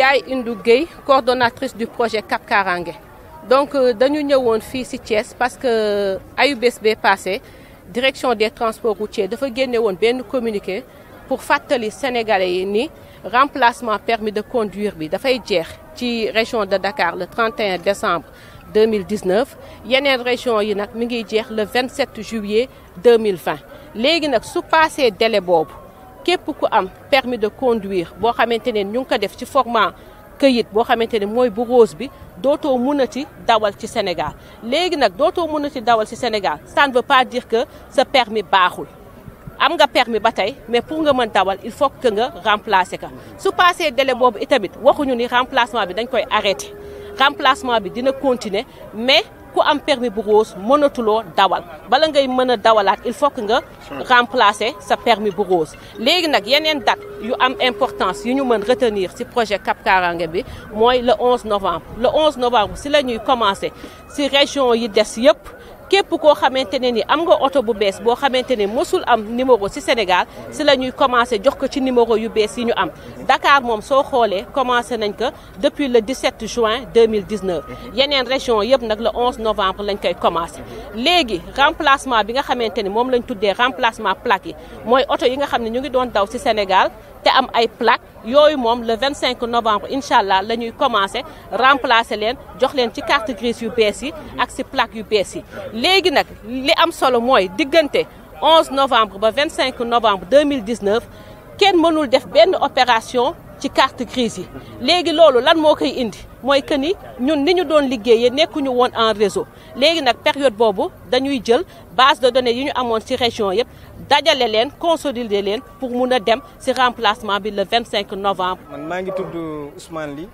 Yaay Indou Gueye, coordonnatrice du projet Cap Karange. Donc dañu ñëwoon fii ci Thiès parce que ayubés bee passé direction des transports routiers dafa génne woon benn communiqué pour fàttali sénégalais yi ni remplacement permis de conduire bi dafay jeex ci région de Dakar le 31 décembre 2019 yeneen région yi nag mi ngi jeex le 27 juillet 2020 léegi nag su passé délai boobu képp ku am permis de conduire boo xamante ne ñu ngi ko def ci format këyit boo xamante ne mooy bu rose bi dootoo mënati dawal ci Sénégal léegi nag dootoo mënati dawal ci Sénégal ça ne veut pas dire que sa permis baaxul am nga permis ba tey mais pour nga mën dawal il faut que nga remplacer ko su passé délai boobu itamit waxuñu ni remplacement bi dañ koy arrêté remplacement bi dina continuer mais ku am permis bu rose mënatuloo dawal bala ngay mën a dawalaat il faut que nga remplacer sa permis bu rose léegi nag yeneen date yu am importance yu ñu mën retenir ci projet Cap Karange bi mooy le 11 novembre le 11 novembre ci la ñuy commencer ci région yi des yëpp képp koo xamante ne ni am nga oto bu bees boo xamante ne mësul am numéro ci Sénégal ci la ñuy commencer jox ko ci numéro yu bees yi ñu am Dakar moom soo xoolee commencé nañ ko depuis le 17 juin 2019 yeneen région yëpp nag le 11 novembre lañ koy commencer léegi remplacement bi nga xamante ne moom lañ tuddee remplacement plaque yi mooy oto yi nga xam ne ñu ngi doon daw ci Sénégal te am ay plaque yooyu moom le 25 novembre incha allah la ñuy commencer remplacer leen jox leen ci carte grise yu bees yi ak ci plaque yu bees yi léegi nag li am solo mooy diggante 11 novembre ba 25 novembre 2019 kenn mënul def benn opération ci carte grise yi léegi loolu lan moo koy indi mooy que ni ñun ni ñu doon liggéeyee nekkuñu woon en réseau léegi nag période boobu dañuy jël base de données yi ñu amoon ci région yëpp dajale leen consolider leen pour mun a dem ci remplacement bi le 25 novembre. man maa ngi tudd Ousmane Ly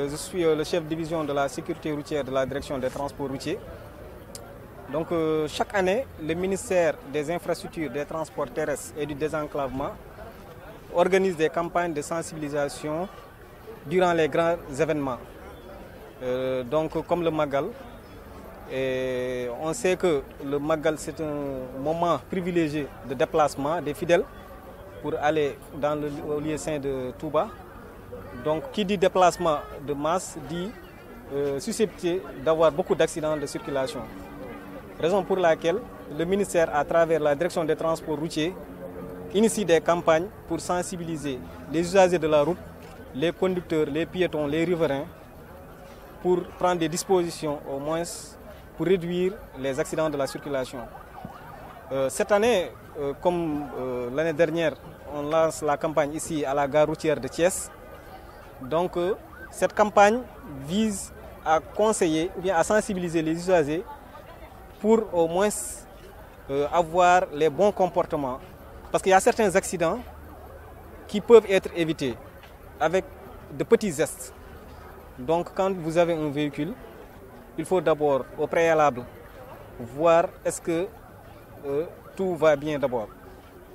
je suis le chef de division de la sécurité routière de la direction des transports routiers. Donc chaque année, le ministère des infrastructures, des transports terrestres et du désenclavement organise des campagnes de sensibilisation durant les grands événements. Donc comme le Magal, et on sait que le Magal c'est un moment privilégié de déplacement des fidèles pour aller dans le lieu saint de Touba. Donc qui dit déplacement de masse dit susceptible d'avoir beaucoup d'accidents de circulation. Raison pour laquelle le ministère, à travers la direction des transports routiers, initie des campagnes pour sensibiliser les usagers de la route, les conducteurs, les piétons, les riverains, pour prendre des dispositions au moins pour réduire les accidents de la circulation. Cette année, comme l'année dernière, on lance la campagne ici à la gare routière de Thiès. Donc cette campagne vise à conseiller ou bien à sensibiliser les usagers pour au moins avoir les bons comportements. Parce qu'il y a certains accidents qui peuvent être évités avec de petits gestes. Donc quand vous avez un véhicule, il faut d'abord au préalable voir est-ce que tout va bien d'abord.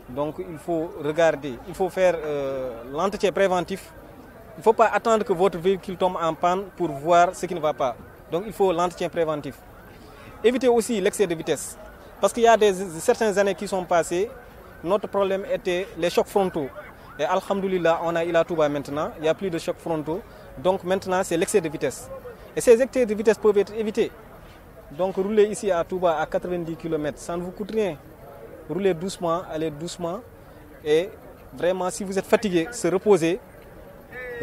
Donc il faut regarder, il faut faire l'entretien préventif. Il ne faut pas attendre que votre véhicule tombe en panne pour voir ce qui ne va pas. Donc il faut l'entretien préventif. Éviter aussi l'excès de vitesse. Parce qu'il y a certaines années qui sont passées, notre problème était les chocs frontaux. Et alhamdoulilah, on a Ila Touba maintenant, il n'y a plus de chocs frontaux. Donc maintenant, c'est l'excès de vitesse. Et ces excès de vitesse peuvent être évités. Donc rouler ici à Touba à 90 km, ça ne vous coûte rien. Roulez doucement, allez doucement. Et vraiment, si vous êtes fatigué, se reposer.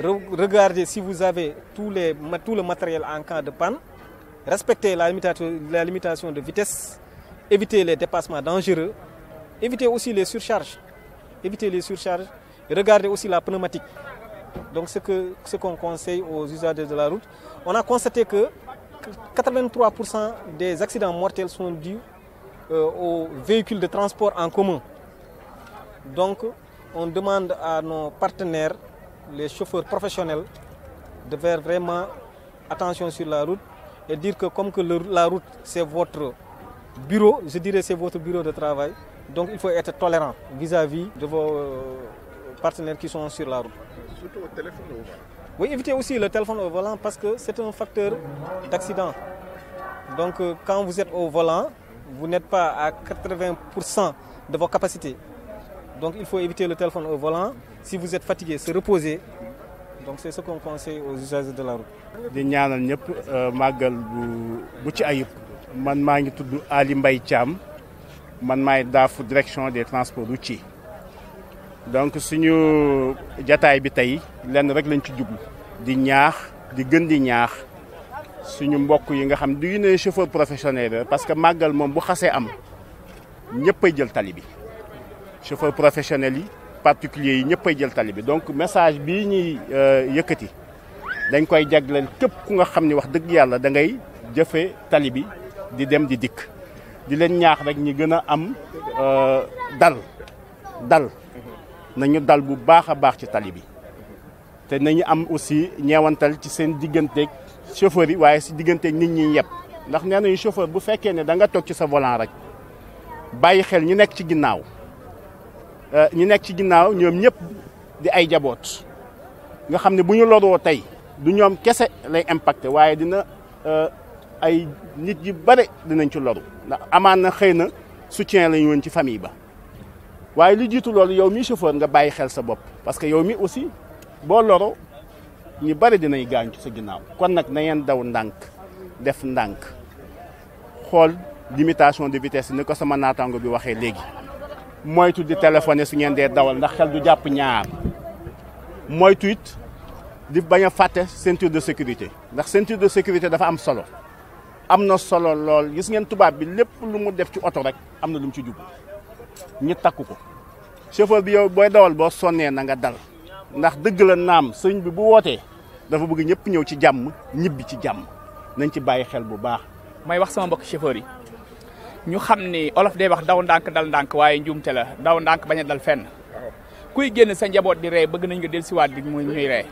Regardez si vous avez tout le matériel en cas de panne. Respectez la limitation de vitesse. Évitez les dépassements dangereux. Évitez aussi les surcharges. Évitez les surcharges. Et regardez aussi la pneumatique. Donc ce qu'on conseille aux usagers de la route. On a constaté que 83% des accidents mortels sont dus aux véhicules de transport en commun. Donc on demande à nos partenaires, les chauffeurs professionnels, de faire vraiment attention sur la route et dire que comme que la route c'est votre bureau, je dirais c'est votre bureau de travail, donc il faut être tolérant vis-à-vis de vos partenaires qui sont sur la route. Surtout au téléphone au volant. Oui, évitez aussi le téléphone au volant parce que c'est un facteur d'accident. Donc quand vous êtes au volant, vous n'êtes pas à 80% de vos capacités. Donc il faut éviter le téléphone au volant. Si vous êtes fatigué, se reposer. Donc c'est ce qu'on conseille aux usagers de la route. di ñaanal ñëpp màggal bu ci ayib man maa ngi tudd Ali Mbaye Thiam man maay daafu direction des transports routiers donc suñu jataay bi tey lenn rek lañ ci jublu di ñaax di gën di ñaax suñu mbokk yi nga xam du ne chauffeur professionnel parce que màggal moom bu xasee am ñëppay jël tali bi chauffeur professionnel yi particulier yi ñëppay jël tali bi donc message bii ñuy yëkkati dañ koy jagleel képp ku nga xam ni wax dëgg yàlla da ngay jëfe tali bi di dem di dikk di leen ñaax rek ñi gën a am dal nañu dal bu baax a baax ci tali bi te nañu am aussi ñeewantal ci seen digganteeg chauffeur yi waaye si digganteeg nit ñi yëpp ndax nee nañu chauffeur bu fekkee ne da nga toog ci sa volant rek bàyyi xel ñu nekk ci ginnaaw ñoom ñëpp di ay jaboot nga xam ne bu ñu loroo tey du ñoom kese lay impacté waaye dina ay nit yu bare dinañ ci loru ndax amaan na xëy na soutien lañu woon ci famille ba waaye li jiitu loolu yow mi chauffeur nga bàyyi xel sa bopp parce que yow mi aussi boo loro ñu bare dinañ gaañ ci sa ginnaaw kon nag na ngeen daw ndànk def ndànk xool limitation de vitesse ni ko sama naataango bi waxee léegi moytu di téléphoné su ngeen dee dawal ndax xel du jàpp ñaar moytu it di bañ a fàtte ceinture de sécurité ndax ceinture de sécurité dafa am solo am na solo lool gis ngeen tubaab bi lépp lu mu def ci oto rek am na lu mu ci jublu ñi takku ko chauffeur bi yow booy dawal boo sonnee na nga dal ndax dëgg la naam sëñ bi bu wootee dafa bëgg ñëpp ñëw ci jàmm ñibbi ci jàmm nañ ci bàyyi xel bu baax. may wax sama mbokk chauffeur yi ñu xam ni olof day wax daw ndànk dal ndànk waaye njuumte la daw ndànk bañ a dal fenn kuy génn sa njaboot di ree bëgg nañ nga dellusiwaat di ñuy ree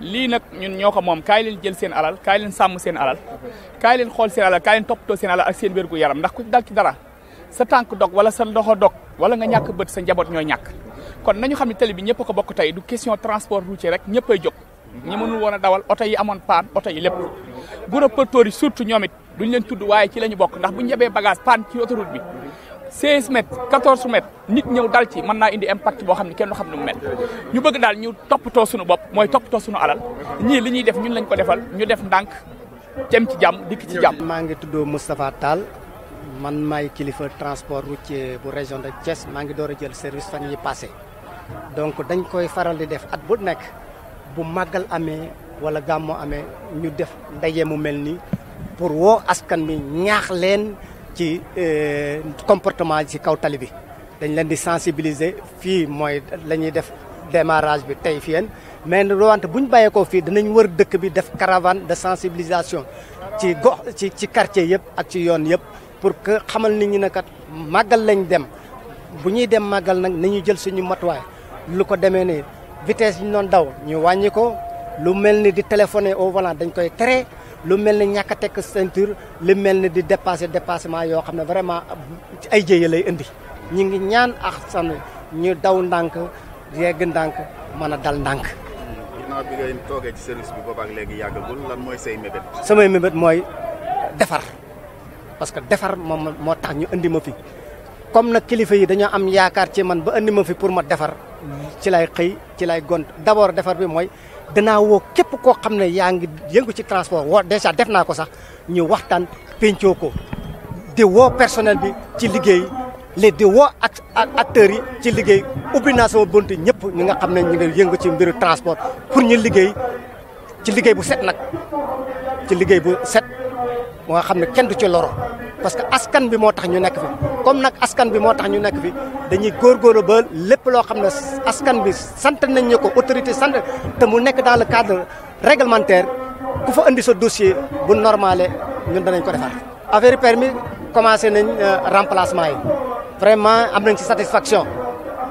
lii nag ñun ñoo ko moom kaay leen jël seen alal kaay leen sàmm seen alal kaay leen xool seen alal kaay leen toppatoo seen alal ak seen wérgu yaram ndax ku dal ci dara sa tànk dog wala sa loxo dog wala nga ñàkk bët sa njaboot ñooy ñàkk kon nañu xam ne tali bi ñëpp ko bokk tey du question transport routier rek ñëpp ay jóg ñi mënul woon a dawal oto yi amoon paan oto yi lépp gros porteurs yi surtout ñoom it duñ leen tudd waaye ci la ñu bokk ndax bu ñu yebee bagage paan ci autoroute bi 16 mètres 14 mètres nit ñëw dal ci mën naa indi impact boo xam ne kenn du xam ne mu mel ñu bëgg daal ñu toppatoo suñu bopp mooy toppatoo suñu alal ñii li ñuy def ñun lañ ko defal ñu def ndànk jëm ci jàmm dikk ci jàmm. maa ngi tudd Moustapha Tall man maay kilifa transport routier bu région de Thiès maa ngi door a jël service fan yi passé donc dañ koy faral di def at bu nekk bu màggal amee wala gàmmoo amee ñu def ndaje mu mel nii pour woo askan bi ñaax leen ci comportement ci kaw tali bi dañ leen di sensibiliser fii mooy la ñuy def démarrage bi tey fii mais wante bu ñu bàyyeekoo fii dinañ wër dëkk bi def caravane de sensibilisation ci gox ci quartier yëpp ak ci yoon yëpp pour que xamal nit ñi ne kat màggal lañ dem bu ñuy dem màggal nag nañu jël suñu matuwaay lu ko demee ni vitesse yi ñu doon daw ñu wàññi ko lu mel ni di téléphoner au volant dañ koy tere lu mel ni ñàkk a tekk ceinture lu mel ni di dépassement yoo xam ne vraiment ay jéye lay indi ñu ngi ñaan ak san ñu daw ndànk yegg ndànk mën a dal ndànk. ginnaaw bi ngay toogee ci service bi boobaak léegi yàggagul lan mooy say mébét. samay mébét mooy defar parce que defar moom moo tax ñu indi ma fi comme nag kilifa yi dañoo am yaakaar ci man ba indi ma fi pour ma defar ci lay xëy ci lay gont d'abord defar bi mooy danaa woo képp koo xam ne yaa ngi yëngu ci transport woo déjà def naa ko sax ñu waxtaan pencoo ko di woo personnel bi ci liggéey léegi di woo acteurs yi ci liggéey ubbi naa sama bunt ñëpp ñi nga xam ne ñu ngi yëngu ci mbiru transport pour ñu liggéey ci liggéey bu set nag ci liggéey bu set moo nga xam ne kenn du ci loro parce que askan bi moo tax ñu nekk fi comme nag askan bi moo tax ñu nekk fi dañuy góorgóorlu ba lépp loo xam ne askan bi sant nañ ñu ko autorité sant te mu nekk dans le cadre réglementaire ku fa indi sa dossier bu normalé ñun danañ ko defar. affaire permis commencé nañ remplacement yi vraiment am nañ ci satisfaction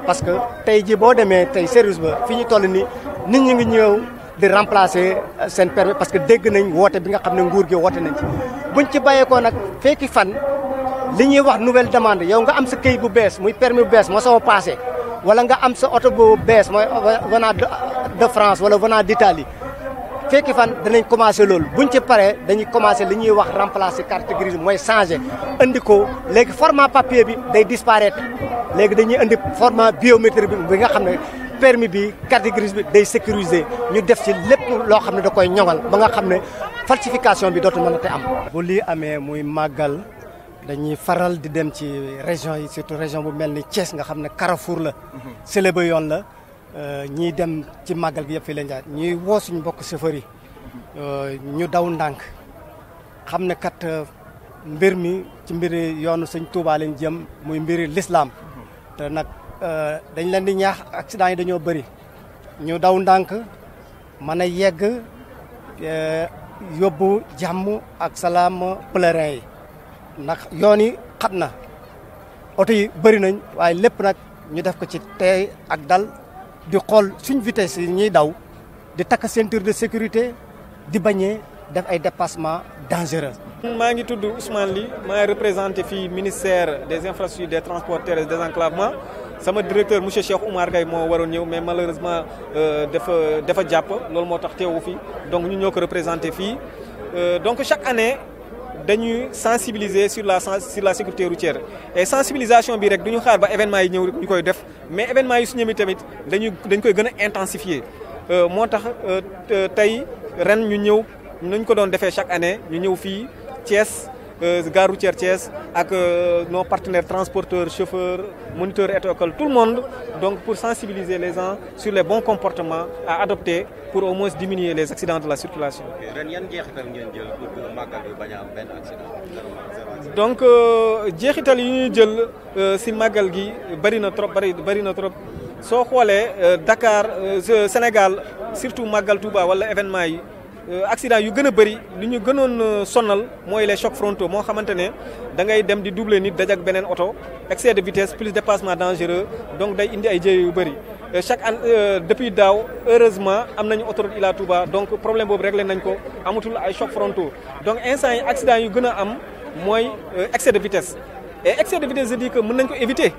parce que tey jii boo demee tey service ba fi ñu toll nii nit ñi ngi ñëw di remplacer seen permis parce que dégg nañ woote bi nga xam ne nguur gi woote nañ ci buñ ci bàyyeekoo nag fekki fan li ñuy wax nouvelle demande yow nga am sa këyit bu bees muy permis bu bees moo soo passé wala nga am sa oto bu bees mooy venant de France wala venant d'Italie fekki fan danañ commencé loolu buñ ci paree dañuy commencé li ñuy wax remplacer carte grise mooy changé indi ko léegi format papier bi day disparaître léegi dañuy indi format biométrique bi nga xam ne permis bi carte grise bi day sécuriser ñu def ci lépp loo xam ne da koy ñoŋal ba nga xam ne falsification bi dootul mën a te am. bu lii amee muy màggal dañuy faral di dem ci région yi surtout région bu mel ni Thiès nga xam ne Carrefour la. célébé yoon la ñiy dem ci màggal gi yëpp fii la ñu ñuy woo suñu mbokk chauffeur yi ñu daw ndànk xam ne kat mbir mi ci mbiri yoonu Sëñ Tuubaa lañ jëm muy mbiri l'islam te nag dañ leen di ñaax accident yi dañoo bëri ñu daw ndànk mën a yegg yóbbu jàmm ak salaam pèlerin yi ndax yoon yi xat na oto yi bëri nañ waaye lépp nag ñu def ko ci tey ak dal di xool suñ vitesse yi ñuy daw di takk ceinture de sécurité di bañee def ay dépassement dangereux. maa ngi tudd Ousmane Ly maa représenté fii ministère des infrastructures des transports terrestres et désenclavement sama directeur monsieur Cheikh Oumar Gaye moo waroon ñëw mais malheureusement dafa jàpp loolu moo tax teewu fi donc ñu ñoo ko représenté fii donc chaque année dañuy sensibiliser sur la sécurité routière et sensibilisation bi rek du ñu xaar ba événement yi ñëw ñu koy def mais événement yi su ñëwee tamit dañ koy gën a intensifier moo tax tey ren ñu ñëw nañ ko doon defee chaque année ñu ñëw fii Thiès gare routière Thiès ak nos partenaires transporteurs chauffeurs moniteurs écoles tout le monde donc pour sensibiliser les gens sur les bons comportements à adopter pour au moins diminuer les accidents de la circulation. ren yan jeexital ngeen jël pour màggal bi bañ a am benn accident. donc jeexital yi ñuy jël si màggal gi bëri na trop soo xoolee Dakar Sénégal surtout màggal Touba wala événement yi. accident yu gën a bëri li ñu gënoon sonal mooy les chocs frontaux moo xamante ne da ngay dem di doubler nit dajak beneen oto excès de vitesse plus dépassement dangereux donc day indi ay jéey yu bëri chaque année depuis daaw heureusement am nañu autoroute Ila Touba donc problème boobu réglé nañ ko amatul ay chocs frontaux donc instant yi accident yu gën a am mooy excès de vitesse et excès de vitesse je dis que mën nañ ko éviter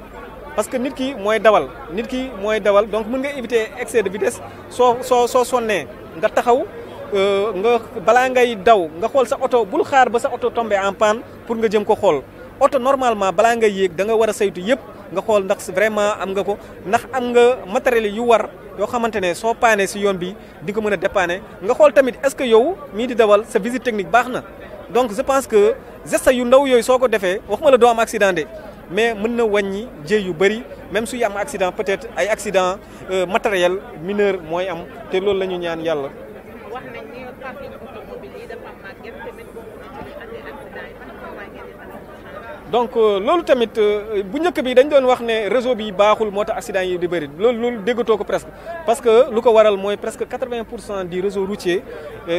parce que nit ki mooy dawal donc mën nga éviter excès de vitesse soo sonnee nga taxaw nga balaa ngay daw nga xool sa oto bul xaar ba sa oto tombé en panne pour nga jëm ko xool oto normalement balaa ngay yéeg da nga war a saytu yëpp nga xool ndax vraiment am nga ko ndax am nga matériel yu war yoo xamante ne soo paanee si yoon bi di nga mën a dépanner nga xool tamit est-ce que yow mii di dawal sa visite technique baax na donc je pense que geste yu ndaw yooyu soo ko defee waxuma la doo am accident de mais mën na wàññi jéey yu bëri même suy am accident peut-être ay accident matériel mineur mooy am te loolu la ñu ñaan yàlla. wax nañ ni parking automobile yi dafa màgget tamit bokk na ci andi accident yi fan ngeen di donc loolu tamit bu njëkk bi dañ doon wax ne réseau bi baaxul moo tax accident yi di bëri loolu déggatoo ko presque parce que lu ko waral mooy presque 80% du réseau routier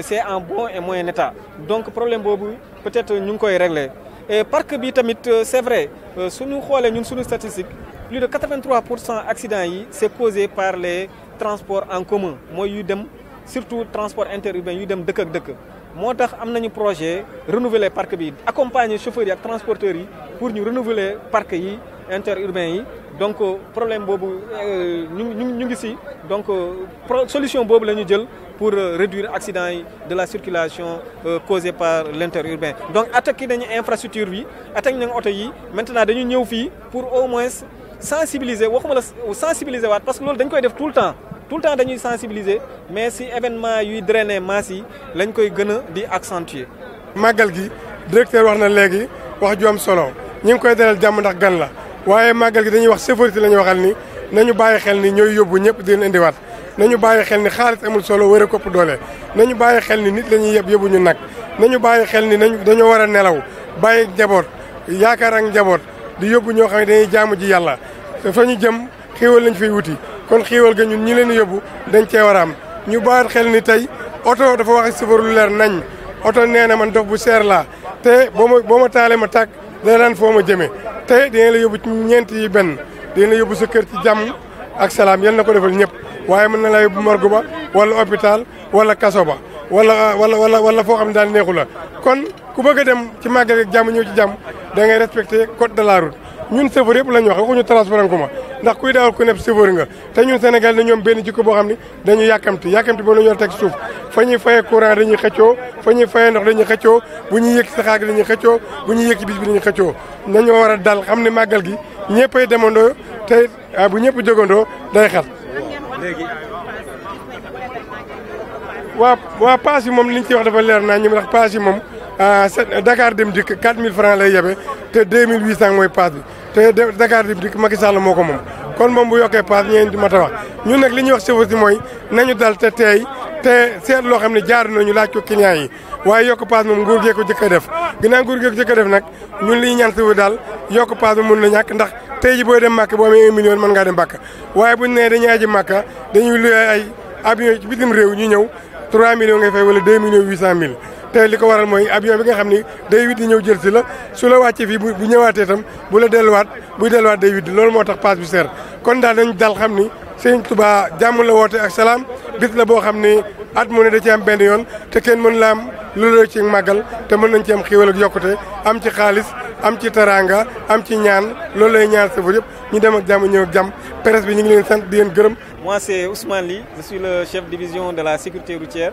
c'est en bon et moyen état donc problème boobu peut-être ñu ngi koy régler et parc bi tamit c'est vrai suñu xoolee ñun suñu statistique plus de 83% accident yi c'est causé par les transports en commun mooy yu dem surtout transport interurbain yu dem dëkk ak dëkk moo tax am nañu projet renouveler parc bi accompagner chauffeurs yi ak transporteurs yi pour ñu renouveler parc yi interurbain yi donc problème boobu ñu ngi si donc solution boobu la ñu jël pour réduire accident yi de la circulation causée par l'interurbain donc attaqué nañu infrastructure bi attaqué nañu oto yi maintenant dañu ñëw fii pour au moins sensibiliser waxuma la sensibiliser waat parce que loolu dañ koy def tout le temps dañuy sensibiliser mais si événement yuy drainer masse yi lañ koy gën a di accentuer. màggal gi directeur wax na léegi wax ju am solo ñu ngi koy dalal jàmm ndax gan la waaye màggal gi dañuy wax sécurité la ñu waxal ni nañu bàyyi xel ni ñooy yóbbu ñëpp di leen indiwaat nañu bàyyi xel ni xaalis amul solo wër a kopp doole nañu bàyyi xel ni nit la ñuy yóbbu ñu nag nañu bàyyi xel ni dañoo war a nelaw bàyyi njaboot yaakaar ak njaboot di yóbbu ñoo xam ne dañuy jaamu ji yàlla fa ñu jëm xéewal lañ fay wuti kon xéewal ga ñun ñi leen yóbbu dañ cee war a am ñu bàyyi xel ni tey oto dafa wax ak safar lu leer nañ oto nee na man dof bu seer laa te boo ma taalee ma tàkk dana daan foo ma jëmee te dina la yóbbu ci ñeent yi benn dina la yóbbu sa kër ci jàmm ak salaam yal na ko defal ñëpp waaye mën na la yóbbu morgue ba wala hôpital wala kaso ba wala foo xam ne daal neexu la kon ku bëgg a dem ci màggal ak jàmm ñëw ci jàmm da ngay respecté code de la route ñun chauffeur yëpp la ñu wax waxuñu transport ko ma ndax kuy daawal ku nekk chauffeur nga te ñun Sénégal dañu am benn jikko boo xam ne dañu yàkkamti ba la ñu war teg suuf fa ñuy fayee courant dañuy xëccoo fa ñuy fayee ndox dañuy xëccoo bu ñuy yëg saxaar gi dañuy xëccoo bu ñuy yëg ci bis bi dañuy xëccoo nañoo war a dal xam ne màggal gi ñëppay demandoo te bu ñëpp jógandoo day xat léegi waa paas yi moom li ñu ci wax dafa leer naa ñu ndax paas yi moom Dakar dem dikk 4000 francs lay yebe te 2800 mooy paas bi te Dakar dem dikk Macky Sall moo ko moom kon moom bu yokkee paas ñeen di mat a wax ñun nag li ñuy wax chauffeur si mooy nañu dal te teey te seet loo xam ne jaar nañu laaj ko client yi waaye yokk paas moom nguur gee ko jëkk a def ginnaaw nguur gee ko jëkk a def nag ñun li ñu ñaan chauffeur daal yokk paas bi mun na ñàkk ndax tey ji booy dem Màkka boo amee 1 million mën ngaa dem Màkka waaye buñ nee dañuy aji Màkka dañuy luye ay avion ci bitim réew ñu ñëw 3 millions ngay fay wala 2 millions 800 mille te li ko waral mooy avion bi nga xam ni day witti ñëw jël si la su la wàccee fii bu ñëwaatee itam bu la delluwaat buy delluwaat day witti loolu moo tax paas bi seer kon daal dañu dal xam ni Sëriñ Tuubaa jàmm la woote ak salaam bis la boo xam ni at mu ne da ci am benn yoon te kenn mën la am loolu ci màggal te mën nañ ci am xéwal ak yokkute am ci xaalis am ci teraanga am ci ñaan loolu lay ñaan safar yëpp ñu dem ak jàmm ñëw ak jàmm presse bi ñu ngi leen sant di leen gërëm. Moi c'est Ousmane Ly, je suis le chef de division de la sécurité routière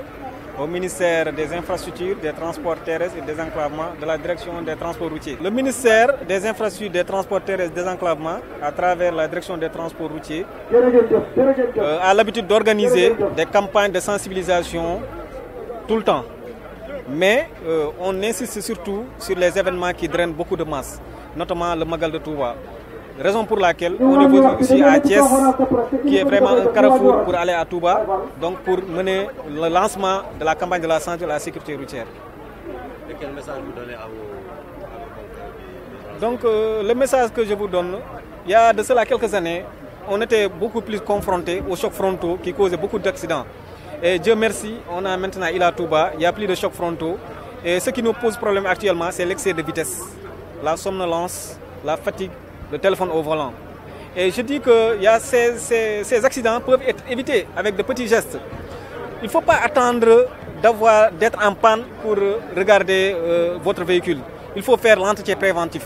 au ministère des infrastructures, des transports terrestres et des enclavements de la direction des transports routiers. Le ministère des infrastructures, des transports terrestres et des enclavements, à travers la direction des transports routiers, a l'habitude d'organiser des campagnes de sensibilisation tout le temps. Mais on insiste surtout sur les événements qui drainent beaucoup de masse, notamment le Magal de Touba. Raison pour laquelle on est venu ici à Thiès, qui est vraiment un carrefour pour aller à Touba, donc pour mener le lancement de la campagne de la santé et de la sécurité routière. Et quel message vous donnez à vos... Donc le message que je vous donne, il y a de cela quelques années, on était beaucoup plus confrontés aux chocs frontaux qui causaient beaucoup d'accidents. Et Dieu merci, on a maintenant Ila Touba, il n'y a plus de chocs frontaux. Et ce qui nous pose problème actuellement, c'est l'excès de vitesse, la somnolence, la fatigue, le téléphone au volant. Et je dis que ces accidents peuvent être évités avec de petits gestes. Il ne faut pas attendre d'être en panne pour regarder votre véhicule. Il faut faire l'entretien préventif.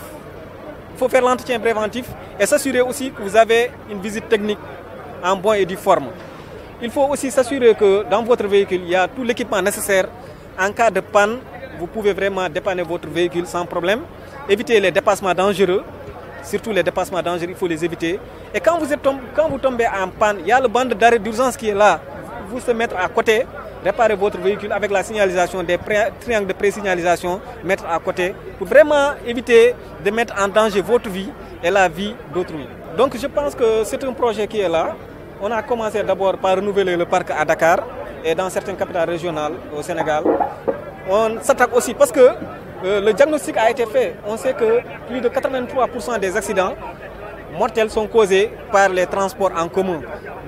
Il faut faire l'entretien préventif et s'assurer aussi que vous avez une visite technique en bonne et due forme. Il faut aussi s'assurer que dans votre véhicule, il y a tout l'équipement nécessaire. En cas de panne, vous pouvez vraiment dépanner votre véhicule sans problème. Éviter les dépassements dangereux. Surtout les dépassements dangereux, il faut les éviter. Et quand vous tombez en panne, il y a le banc d'arrêt d'urgence qui est là. Vous se mettre à côté, réparer votre véhicule avec la signalisation, des triangles de pré-signalisation, mettre à côté pour vraiment éviter de mettre en danger votre vie et la vie d'autrui. Donc je pense que c'est un projet qui est là. On a commencé d'abord par renouveler le parc à Dakar et dans certaines capitales régionales au Sénégal. On s'attaque aussi parce que le diagnostic a été fait. On sait que plus de 83% des accidents mortels sont causés par les transports en commun.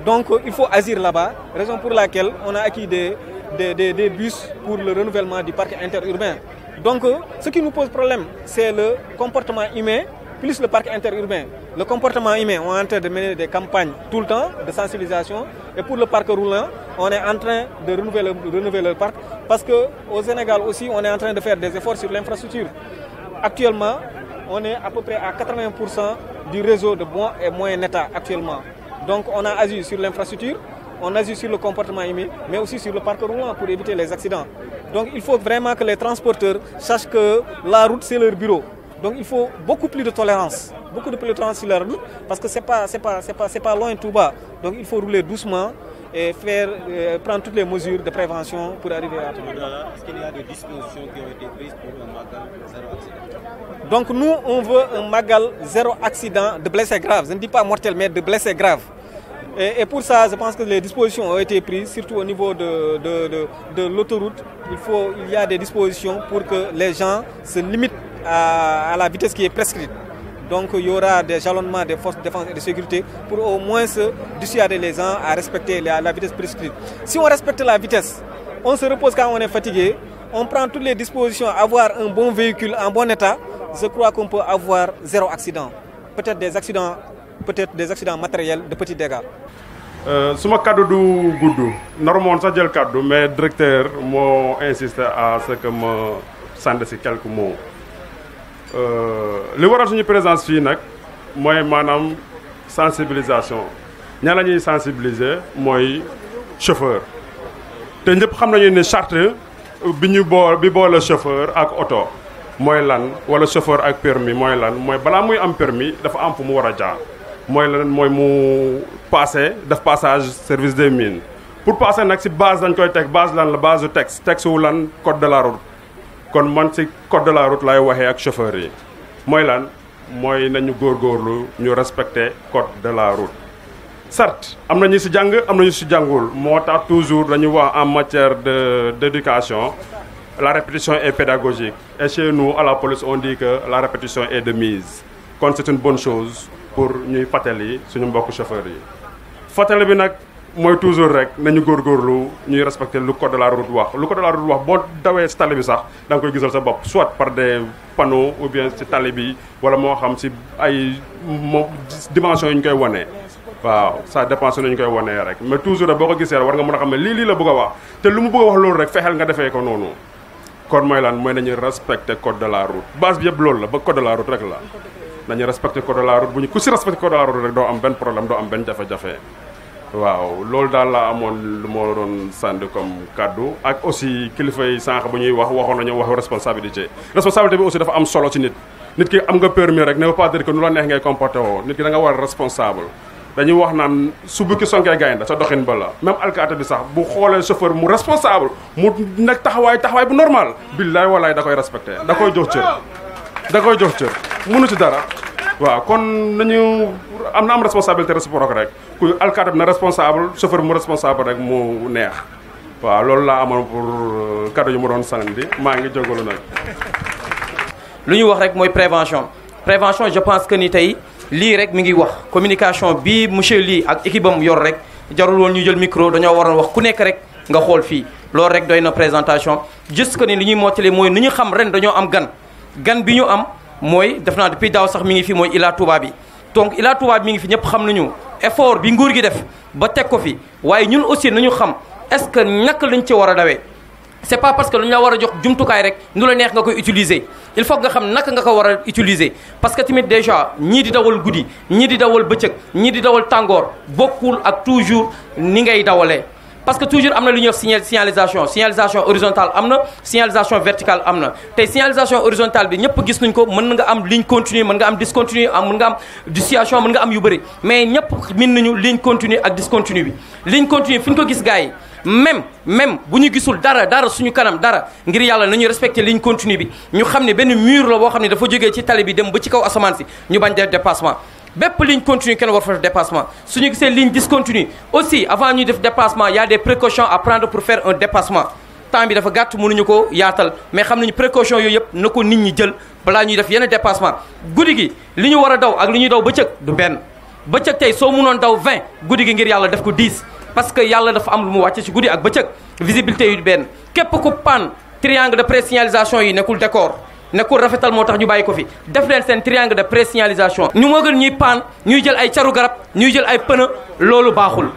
Donc il faut agir là-bas, raison pour laquelle on a acquis des bus pour le renouvellement du parc interurbain. Donc ce qui nous pose problème, c'est le comportement humain plus le parc interurbain. Le comportement humain, on est en train de mener des campagnes tout le temps de sensibilisation. Et pour le parc roulant, on est en train de renouveler le parc. Parce qu'au Sénégal aussi, on est en train de faire des efforts sur l'infrastructure. Actuellement, on est à peu près à 80% du réseau de bon et moyen état actuellement. Donc on a agi sur l'infrastructure, on agit sur le comportement humain, mais aussi sur le parc roulant pour éviter les accidents. Donc il faut vraiment que les transporteurs sachent que la route c'est leur bureau. Donc il faut beaucoup plus de tolérance sur la route parce que c'est pas loin tout bas. Donc il faut rouler doucement et prendre toutes les mesures de prévention pour arriver à tout. Est-ce qu'il y a des dispositions qui ont été prises pour un Magal zéro accident? Donc nous on veut un Magal zéro accident de blessés graves. Je ne dis pas mortel mais de blessés graves. Et pour ça, je pense que les dispositions ont été prises, surtout au niveau de l'autoroute. Il y a des dispositions pour que les gens se limitent à la vitesse qui est prescrite. Donc il y aura des jalonnements des forces de défense et de sécurité pour au moins se dissuader les gens à respecter la vitesse prescrite. Si on respecte la vitesse, on se repose quand on est fatigué, on prend toutes les dispositions, avoir un bon véhicule en bon état, je crois qu'on peut avoir zéro accident. Peut-être des accidents matériels de petits dégâts. Suma kaddu du gudd normalement sax jël kaddu mais directeur moo insisté à ce que ma sànni si quelques mots li waral suñu présence fii nag mooy maanaam sensibilisation ña la ñuy sensibiliser mooy chauffeur te ñëpp xam nañu ne charte bi boole chauffeur ak oto mooy lan wala chauffeur ak permis mooy lan mooy balaa muy am permis dafa am fu mu war a jaar mooy lan mooy mu def passage service des mines pour passer nag si base dañ koy teg base lan la base du texte wu lan code de la route kon man si code de la route lay waxee ak chauffeur yi mooy lan mooy nañu góorgóorlu ñu respecter code de la route. certes am na ñu si jàng am na ñu si jàngul moo tax toujours dañu wax en matière d'éducation la répétition est pédagogique et chez nous à la police on dit que la répétition est de mise kon c'est une bonne chose pour ñuy fàttali suñu mbokk chauffeur yi. fàttali bi nag mooy toujours rek nañu góorgóorlu ñuy respecter lu code de la route wax lu code de la route wax boo dawee si tali bi sax da nga koy gisal sa bopp soit par des panneaux ou bien si tali bi wala moo xam si ay dimensions yi ñu koy wane. waaw ça dépend si nañu koy wanee rek mais toujours boo ko gisee war nga mën a xam ne lii la bëgg a wax te lu mu bëgg a wax loolu rek fexeel nga defee ko noonu kon mooy lan mooy nañu respecter code de la route base bi yëpp loolu la ba code de la route rek la nañu respecter code de la route bu ñu ku si respecter code de la route rek doo am benn problème doo am benn jafe-jafe waaw loolu daal la amoon lu moo doon sànni comme kaddu ak aussi kilifa yi sànq bu ñuy waxoon nañu waxu responsabilité bi aussi dafa am solo ci nit ki am nga permis rek ne veut pas dire que nu la neex ngay comporté woo nit ki da nga war a responsable dañuy wax naan su bukki sonkee gaynde sa doxin ba la même alkaati bi sax bu xoolee chauffeur mu responsable mu nekk taxawaay bu normal billaay walaay da koy respecté da koy jox cër mënu ci dara waaw kon nañu am responsabilité réciproque rek ku alkaati bi na responsable chauffeur mu responsable rek mu neex waaw loolu laa amoon pour cadeau yu mu doon sànni maa ngi jógalu nag lu ñuy wax rek mooy prévention je pense que ni tey lii rek mi ngi wax communication bi monsieur lii ak équipe am yor rek jarul woon ñu jël micro dañoo waroon wax ku nekk rek nga xool fii loolu rek doy na présentation juste que ni li ñuy mottali mooy ni ñu xam ren dañoo am gan bi ñu am mooy def naa depuis daaw sax mi ngi fi mooy Ila Touba bi donc Ila Touba bi mi ngi fi ñëpp xam nañu effort bi nguur gi def ba teg ko fi waaye ñun aussi nañu xam est-ce que naka lañ ci war a dawee c'est pas parce que lu ñu la war a jox jumtukaay rek nu la neex nga koy utiliser il faut nga xam naka nga ko war a utiliser parce que tamit déjà ñii di dawal guddi ñii di dawal bëccëg ñii di dawal tàngoor bokkul ak toujours ni ngay dawalee parce que toujours am na lu ñuy wax signalisation horizontale am na signalisation verticale am na tey signalisation horizontale bi ñëpp gis nañ ko mën nga am ligne continue mën nga am discontinue mën nga am dissuasion mën nga am yu bëri mais ñëpp min nañu ligne continue ak discontinue bi ligne continue fi ñu ko gis gars yi même bu ñu gisul dara suñu kanam dara ngir yàlla nañu respecté ligne continue bi ñu xam ne benn mur la boo xam ne dafa jógee ci tali bi dem ba ci kaw asamaan si ñu bañ def dépassement bépp ligne continue kenn war fa def dépassement suñu gisee ligne discontinue aussi avant ñuy def dépassement y a des précautions à prendre pour faire un dépassement temps bi dafa gàtt mënuñu ko yaatal mais xam nañu précaution yooyu yëpp na ko nit ñi jël balaa ñuy def yenn dépassement guddi gi li ñu war a daw ak li ñuy daw bëccëg du benn bëccëg tey soo mënoon daw 20 guddi gi ngir yàlla def ko 10 parce que yàlla dafa am lu mu wàcce ci guddi ak bëccëg visibilité yu benn képp ku panne triangle de présignalisation yi nekkul décor nekkul rafetal moo tax ñu bàyyi ko fi def leen seen triangle de présignalisation ñu moo gën ñuy panne ñuy jël ay caru garab ñuy jël ay pneu loolu baaxul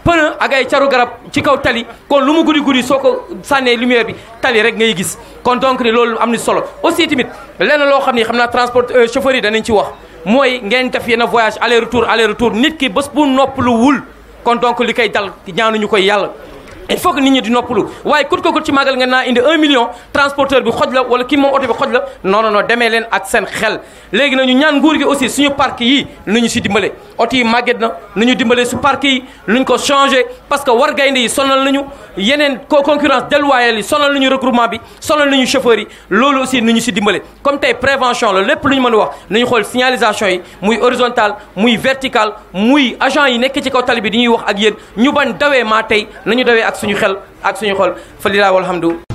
pneu ak ay caru garab ci kaw tali kon lu mu guddi soo ko sànnee lumière bi tali rek ngay gis kon donc ni loolu am ni solo aussi tamit lenn loo xam ni xam naa transport chauffeur yi danañ ci wax mooy ngeen def yenn voyage aller retour nit ki bés bu noppalu wul kon donc li koy dal ñaanuñu koy yàlla il faut que nit ñi di noppalu waaye kut ko ci màggal nga naa indi 1 million transporteur bi xoj la wala kii moom oto bi xoj la non demee leen ak seen xel léegi nañu ñaan nguur gi aussi suñu parc yi nañu si dimbale oto yi màgget na nañu dimbale su parc yi nuñ ko changé parce que war gaynde yi sonal nañu yeneen concurrence déloyale yi sonal nañu regroupement bi sonal nañu chauffeurs yi loolu aussi nañu si dimbale comme tey prévention la lépp lu ñu mën a wax nañu xool signalisation yi muy horizontal muy vertical muy agent yi nekk ci kaw tali bi di ñuy wax ak yéen ñu bañ dawee maa tey nañu dawee ak suñu xel ak suñu xol fa lilahi walhamdu